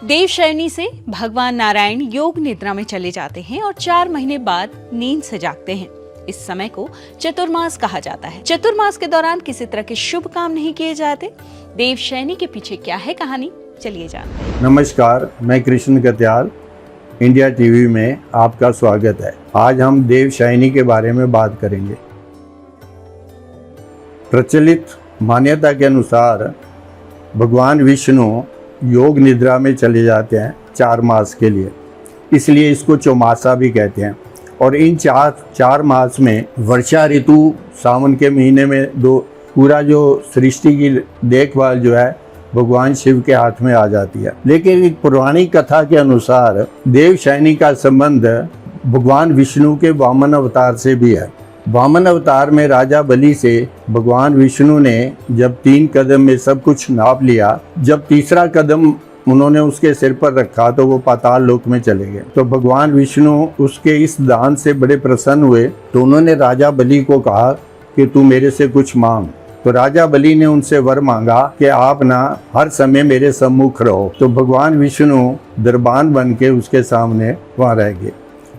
देवशयनी से भगवान नारायण योग निद्रा में चले जाते हैं और 4 महीने बाद नींद से जागते हैं। इस समय को चतुर्मास कहा जाता है। चतुर्मास के दौरान किसी तरह के शुभ काम नहीं किए जाते। देवशयनी के पीछे क्या है कहानी, चलिए जानते हैं। नमस्कार, मैं कृष्ण कत्याल, इंडिया टीवी में आपका स्वागत है। आज हम देवशयनी के बारे में बात करेंगे। प्रचलित मान्यता के अनुसार भगवान विष्णु योग निद्रा में चले जाते हैं 4 मास के लिए, इसलिए इसको चौमासा भी कहते हैं। और इन चार मास में वर्षा ऋतु सावन के महीने में पूरा जो सृष्टि की देखभाल जो है भगवान शिव के हाथ में आ जाती है। लेकिन एक पौराणिक कथा के अनुसार देवशयनी का संबंध भगवान विष्णु के वामन अवतार से भी है। वामन अवतार में राजा बलि से भगवान विष्णु ने जब 3 कदम में सब कुछ नाप लिया, जब तीसरा कदम उन्होंने उसके सिर पर रखा तो वो पाताल लोक में चले गए। तो भगवान विष्णु उसके इस दान से बड़े प्रसन्न हुए, तो उन्होंने राजा बलि को कहा कि तू मेरे से कुछ मांग। तो राजा बलि ने उनसे वर मांगा कि आप ना हर समय मेरे सम्मुख रहो। तो भगवान विष्णु दरबान बन के उसके सामने वहाँ रह गए।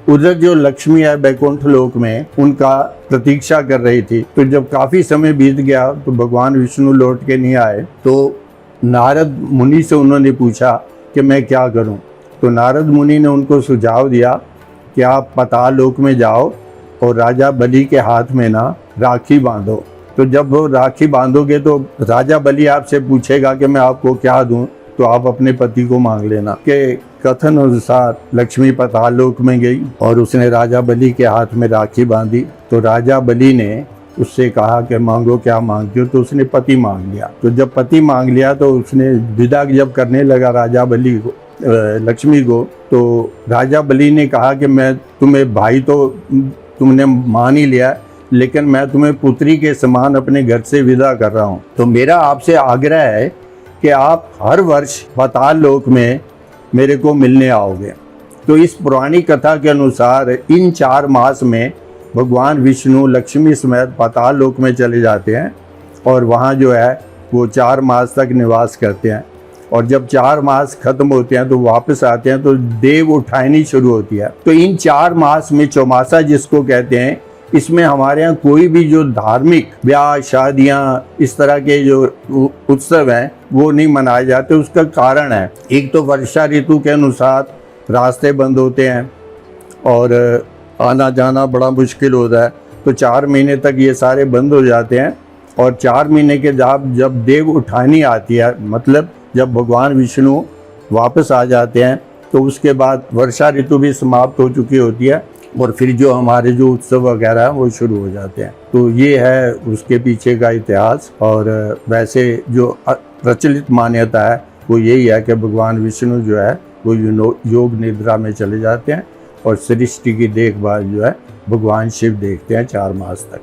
उधर जो लक्ष्मी है बैकुंठ लोक में, उनका प्रतीक्षा कर रही थी। तो जब काफी समय बीत गया तो भगवान विष्णु लौट के नहीं आए। तो नारद मुनि से उन्होंने पूछा कि मैं क्या करूं। तो नारद मुनि ने उनको सुझाव दिया कि आप पाताल लोक में जाओ और राजा बलि के हाथ में ना राखी बांधो। तो जब वो राखी बांधोगे तो राजा बलि आपसे पूछेगा कि मैं आपको क्या दूं, तो आप अपने पति को मांग लेना। के कथन अनुसार लक्ष्मी पाताल लोक में गई और उसने राजा बलि के हाथ में राखी बांधी। तो राजा बलि ने उससे कहा कि मांगो, क्या मांगते हो। तो उसने पति मांग लिया। तो जब पति मांग लिया तो उसने विदा जब करने लगा राजा बलि को, लक्ष्मी को, तो राजा बलि ने कहा कि मैं तुम्हें भाई तो तुमने मान ही लिया, लेकिन मैं तुम्हें पुत्री के समान अपने घर से विदा कर रहा हूँ। तो मेरा आपसे आग्रह है कि आप हर वर्ष पाताल लोक में मेरे को मिलने आओगे। तो इस पुरानी कथा के अनुसार इन 4 मास में भगवान विष्णु लक्ष्मी समेत पाताल लोक में चले जाते हैं और वहाँ जो है वो 4 मास तक निवास करते हैं। और जब 4 मास खत्म होते हैं तो वापस आते हैं, तो देव उठानी शुरू होती है। तो इन 4 मास में चौमासा जिसको कहते हैं, इसमें हमारे यहाँ कोई भी जो धार्मिक ब्याह शादियाँ इस तरह के जो उत्सव हैं वो नहीं मनाए जाते। उसका कारण है, एक तो वर्षा ऋतु के अनुसार रास्ते बंद होते हैं और आना जाना बड़ा मुश्किल होता है। तो 4 महीने तक ये सारे बंद हो जाते हैं। और 4 महीने के जब देव उठानी आती है, मतलब जब भगवान विष्णु वापस आ जाते हैं, तो उसके बाद वर्षा ऋतु भी समाप्त हो चुकी होती है और फिर जो हमारे जो उत्सव वगैरह हैं वो शुरू हो जाते हैं। तो ये है उसके पीछे का इतिहास। और वैसे जो प्रचलित मान्यता है वो यही है कि भगवान विष्णु जो है वो योग निद्रा में चले जाते हैं और सृष्टि की देखभाल जो है भगवान शिव देखते हैं 4 मास तक।